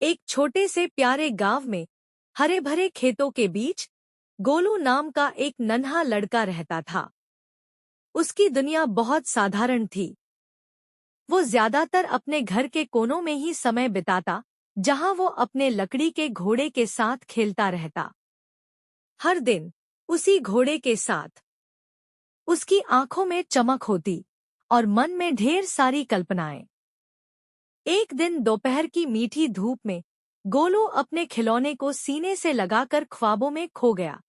एक छोटे से प्यारे गांव में हरे भरे खेतों के बीच गोलू नाम का एक नन्हा लड़का रहता था। उसकी दुनिया बहुत साधारण थी। वो ज्यादातर अपने घर के कोनों में ही समय बिताता, जहां वो अपने लकड़ी के घोड़े के साथ खेलता रहता। हर दिन उसी घोड़े के साथ उसकी आंखों में चमक होती और मन में ढेर सारी कल्पनाएं। एक दिन दोपहर की मीठी धूप में गोलू अपने खिलौने को सीने से लगाकर ख्वाबों में खो गया।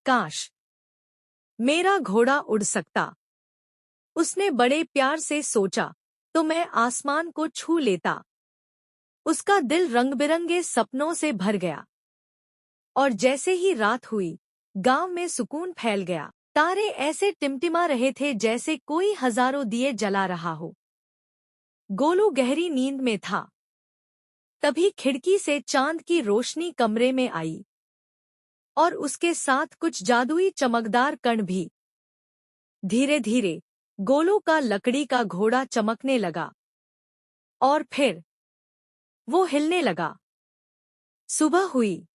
काश मेरा घोड़ा उड़ सकता, उसने बड़े प्यार से सोचा, तो मैं आसमान को छू लेता। उसका दिल रंग-बिरंगे सपनों से भर गया। और जैसे ही रात हुई, गांव में सुकून फैल गया। तारे ऐसे टिमटिमा रहे थे जैसे कोई हजारों दिए जला रहा हो। गोलू गहरी नींद में था। तभी खिड़की से चांद की रोशनी कमरे में आई और उसके साथ कुछ जादुई चमकदार कण भी। धीरे धीरे गोलू का लकड़ी का घोड़ा चमकने लगा और फिर वो हिलने लगा। सुबह हुई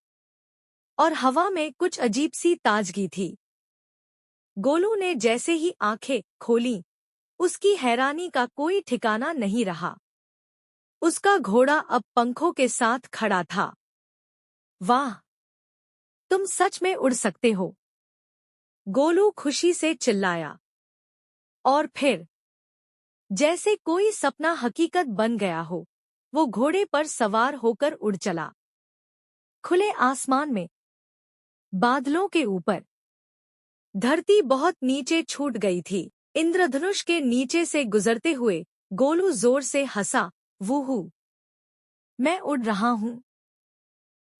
और हवा में कुछ अजीब सी ताजगी थी। गोलू ने जैसे ही आंखें खोलीं, उसकी हैरानी का कोई ठिकाना नहीं रहा। उसका घोड़ा अब पंखों के साथ खड़ा था। वाह, तुम सच में उड़ सकते हो, गोलू खुशी से चिल्लाया। और फिर जैसे कोई सपना हकीकत बन गया हो, वो घोड़े पर सवार होकर उड़ चला। खुले आसमान में, बादलों के ऊपर, धरती बहुत नीचे छूट गई थी। इंद्रधनुष के नीचे से गुजरते हुए गोलू जोर से हंसा, वूहू, मैं उड़ रहा हूँ।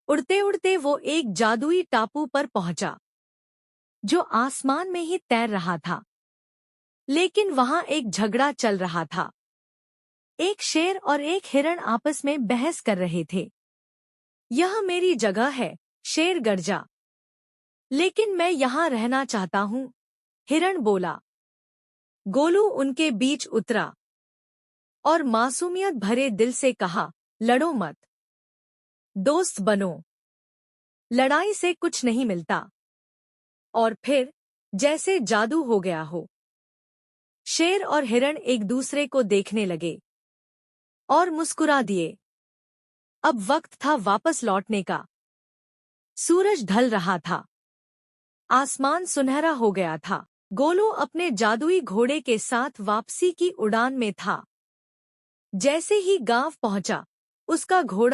उड़ते उड़ते वो एक जादुई टापू पर पहुंचा, जो आसमान में ही तैर रहा था। लेकिन वहां एक झगड़ा चल रहा था। एक शेर और एक हिरण आपस में बहस कर रहे थे। यह मेरी जगह है, शेर गरजा। लेकिन मैं यहाँ रहना चाहता हूँ, हिरण बोला। गोलू उनके बीच उतरा और मासूमियत भरे दिल से कहा, लड़ो मत, दोस्त बनो। लड़ाई से कुछ नहीं मिलता। और फिर जैसे जादू हो गया हो, शेर और हिरण एक दूसरे को देखने लगे और मुस्कुरा दिए। अब वक्त था वापस लौटने का। सूरज ढल रहा था। आसमान सुनहरा हो गया था। गोलू अपने जादुई घोड़े के साथ वापसी की उड़ान में था। जैसे ही गांव पहुंचा, उसका घोड़ा